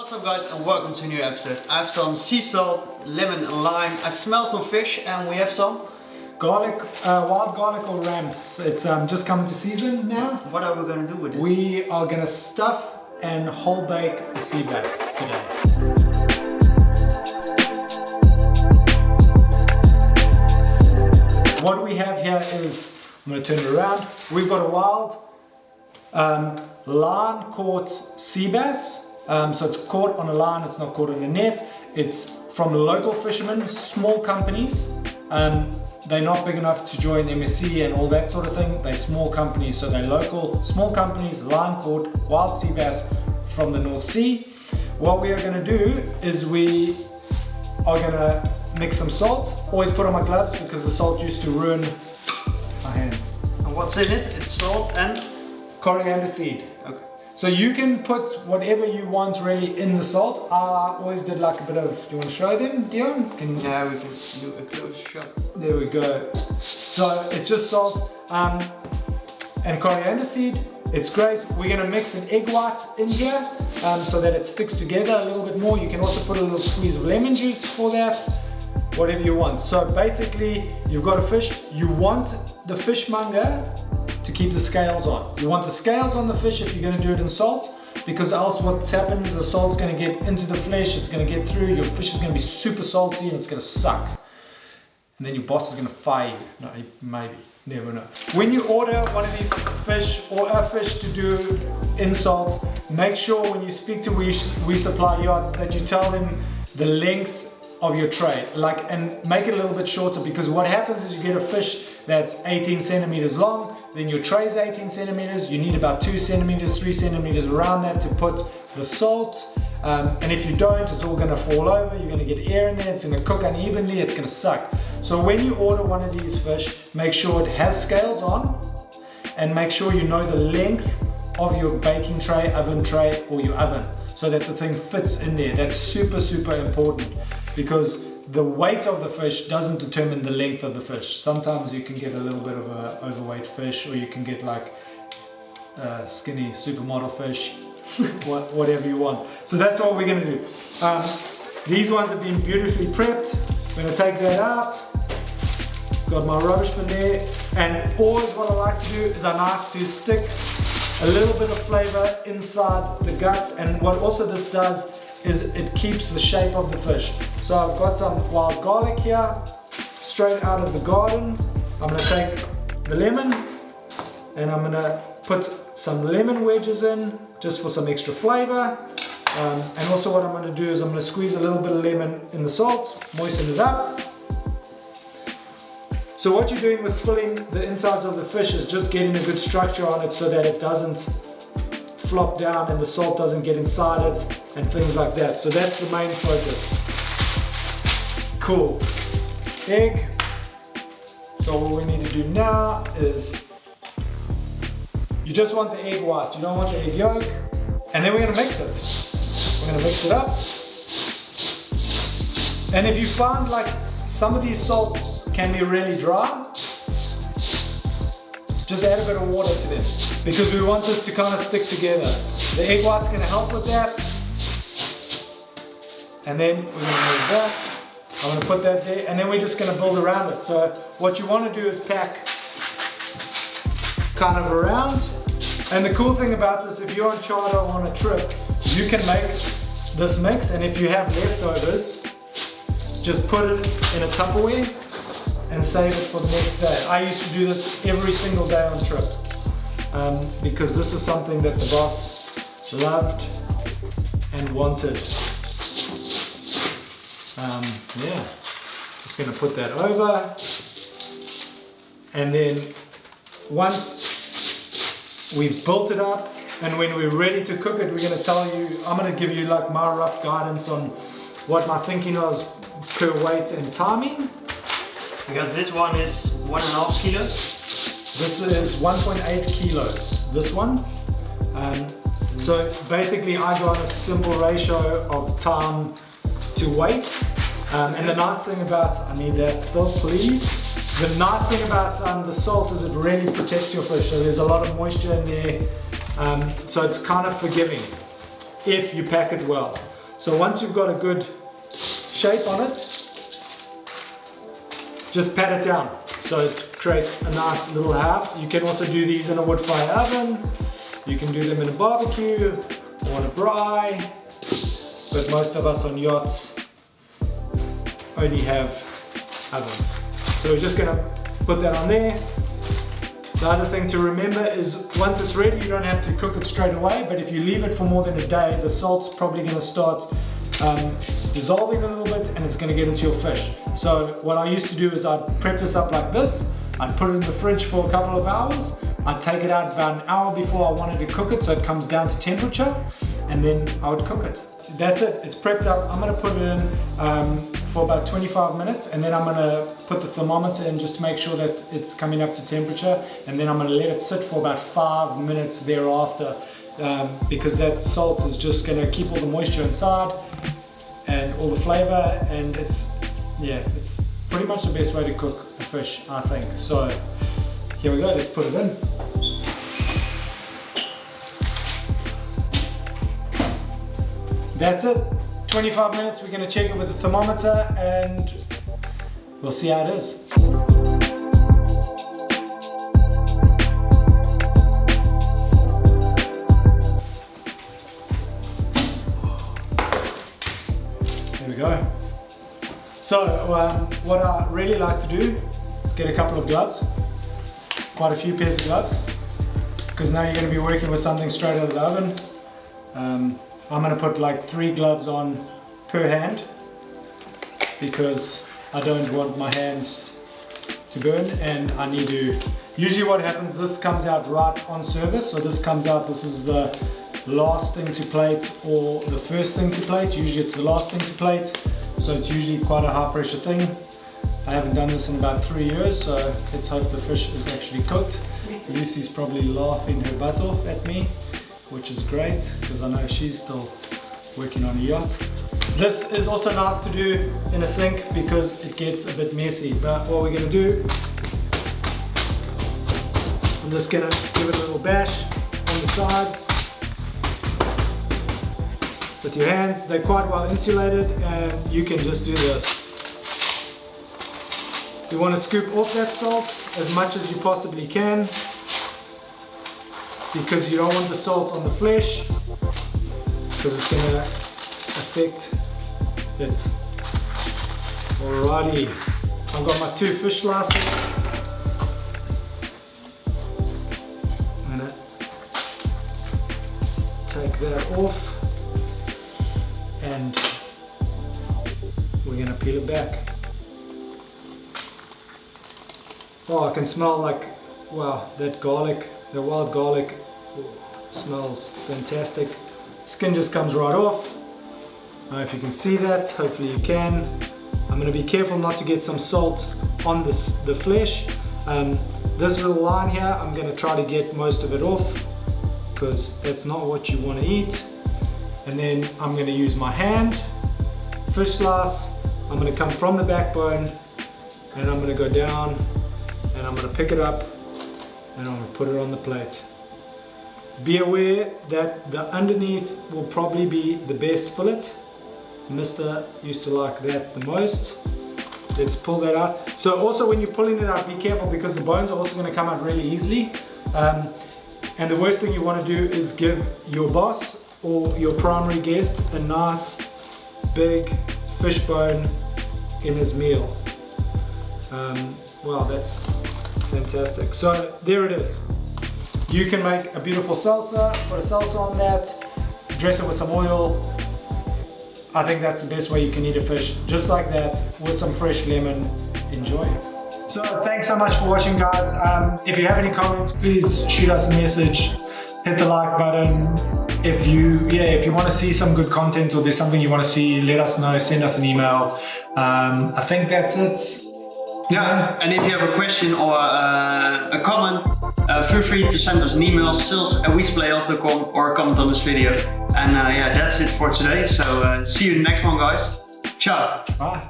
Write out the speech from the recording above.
What's up guys, and welcome to a new episode. I have some sea salt, lemon and lime. I smell some fish and we have some garlic, wild garlic or ramps. It's just coming to season now. What are we going to do with this? We are going to stuff and whole bake the sea bass today. What we have here is, I'm going to turn it around. We've got a wild line caught sea bass. So it's caught on a line, it's not caught on a net. It's from local fishermen, small companies. They're not big enough to join MSC and all that sort of thing. They're small companies, so they're local, small companies, line caught, wild sea bass from the North Sea. What we are going to do is we are going to mix some salt. Always put on my gloves because the salt used to ruin my hands. And what's in it? It's salt and coriander seed. okay. So you can put whatever you want really in the salt. I always did like a bit of, do you want to show them, Dion? Yeah, we can do a close shot. There we go. So it's just salt and coriander seed. It's great. We're going to mix an egg white in here so that it sticks together a little bit more. You can also put a little squeeze of lemon juice for that, whatever you want. So basically, you've got a fish. You want the fishmonger to keep the scales on. You want the scales on the fish if you're going to do it in salt, because else what happens is the salt's going to get into the flesh, it's going to get through, your fish is going to be super salty and it's going to suck. And then your boss is going to fire you. No, maybe, never know. When you order one of these fish or a fish to do in salt, make sure when you speak to We Supply Yachts that you tell them the length of your tray, and make it a little bit shorter, because what happens is you get a fish that's 18 centimeters long, then your tray is 18 centimeters, you need about 2 centimeters, 3 centimeters around that to put the salt, and if you don't, it's all going to fall over, you're going to get air in there, it's going to cook unevenly, it's going to suck. So when you order one of these fish, make sure it has scales on, and make sure you know the length of your baking tray, oven tray, or your oven, so that the thing fits in there. That's super, super important, because the weight of the fish doesn't determine the length of the fish. Sometimes you can get a little bit of an overweight fish, or you can get like skinny supermodel fish, whatever you want. So that's what we're going to do. These ones have been beautifully prepped. I'm going to take that out. Got my rubbish bin there. And always what I like to do is I like to stick a little bit of flavor inside the guts. And what also this does is it keeps the shape of the fish. So I've got some wild garlic here, straight out of the garden. I'm going to take the lemon and I'm going to put some lemon wedges in just for some extra flavor. And also what I'm going to do is I'm going to squeeze a little bit of lemon in the salt, moisten it up. So what you're doing with filling the insides of the fish is just getting a good structure on it so that it doesn't flop down and the salt doesn't get inside it and things like that. So that's the main focus. Cool. Egg. So what we need to do now is you just want the egg white, you don't want the egg yolk, and then we're going to mix it. We're going to mix it up. And if you find like some of these salts can be really dry, just add a bit of water to them, because we want this to kind of stick together. The egg white's going to help with that. And then we're going to move that. I'm going to put that there, and then we're just going to build around it. So what you want to do is pack kind of around. And the cool thing about this, if you're on charter or on a trip, you can make this mix, and if you have leftovers, just put it in a Tupperware and save it for the next day. I used to do this every single day on trip, because this is something that the boss loved and wanted. Yeah, just going to put that over, and then once we've built it up and when we're ready to cook it, we're going to tell you, I'm going to give you like my rough guidance on what my thinking was per weight and timing. Because this one is 1.5 kilos. This is 1.8 kilos, this one. So basically I got a simple ratio of time to weight. And the nice thing about, I need that still please. The nice thing about the salt is it really protects your fish. So there's a lot of moisture in there. So it's kind of forgiving if you pack it well. So once you've got a good shape on it, just pat it down so it creates a nice little house. You can also do these in a wood fire oven, you can do them in a barbecue or on a braai, but most of us on yachts only have ovens. So we're just going to put that on there. The other thing to remember is once it's ready, you don't have to cook it straight away, but if you leave it for more than a day, the salt's probably going to start dissolving a little bit and it's going to get into your fish. So what I used to do is I'd prep this up like this, I'd put it in the fridge for a couple of hours, I'd take it out about an hour before I wanted to cook it so it comes down to temperature, and then I would cook it. That's it, it's prepped up. I'm going to put it in for about 25 minutes, and then I'm going to put the thermometer in just to make sure that it's coming up to temperature, and then I'm going to let it sit for about 5 minutes thereafter, because that salt is just going to keep all the moisture inside and all the flavor, and it's pretty much the best way to cook a fish, I think. So here we go, let's put it in. That's it, 25 minutes, we're going to check it with the thermometer and we'll see how it is. There we go. So what I really like to do is get a couple of gloves, quite a few pairs of gloves, because now you're going to be working with something straight out of the oven. I'm going to put like 3 gloves on per hand because I don't want my hands to burn, and I need to, usually what happens, this comes out right on service, so this comes out, this is the last thing to plate or the first thing to plate. Usually it's the last thing to plate, so it's usually quite a high pressure thing. I haven't done this in about 3 years, so let's hope the fish is actually cooked. Lucy's probably laughing her butt off at me, which is great because I know she's still working on a yacht. This is also nice to do in a sink because it gets a bit messy, but what we're going to do, I'm just going to give it a little bash on the sides with your hands. They're quite well insulated and you can just do this. You want to scoop off that salt as much as you possibly can, because you don't want the salt on the flesh because it's going to affect it. Alrighty, I've got my 2 fish slices. I'm going to take that off and we're going to peel it back. Oh, I can smell like, wow, that garlic. The wild garlic smells fantastic. Skin just comes right off. I don't know if you can see that, hopefully you can. I'm going to be careful not to get some salt on the flesh. This little line here, I'm going to try to get most of it off because that's not what you want to eat. And then I'm going to use my hand, fish slice. I'm going to come from the backbone and I'm going to go down and I'm going to pick it up and I'm going to put it on the plate. Be aware that the underneath will probably be the best fillet. Mister used to like that the most. Let's pull that out. So also when you're pulling it out, be careful because the bones are also going to come out really easily. And the worst thing you want to do is give your boss or your primary guest a nice big fish bone in his meal. Wow, that's fantastic. So there it is. You can make a beautiful salsa, put a salsa on that, dress it with some oil. I think that's the best way you can eat a fish, just like that, with some fresh lemon. Enjoy. So thanks so much for watching, guys. If you have any comments, please shoot us a message, hit the like button. If you want to see some good content or there's something you want to see, let us know, send us an email. I think that's it. Yeah, and if you have a question or a comment, feel free to send us an email, sales@wesupplyyachts.com, or comment on this video. And yeah, that's it for today. So see you in the next one, guys. Ciao. Bye.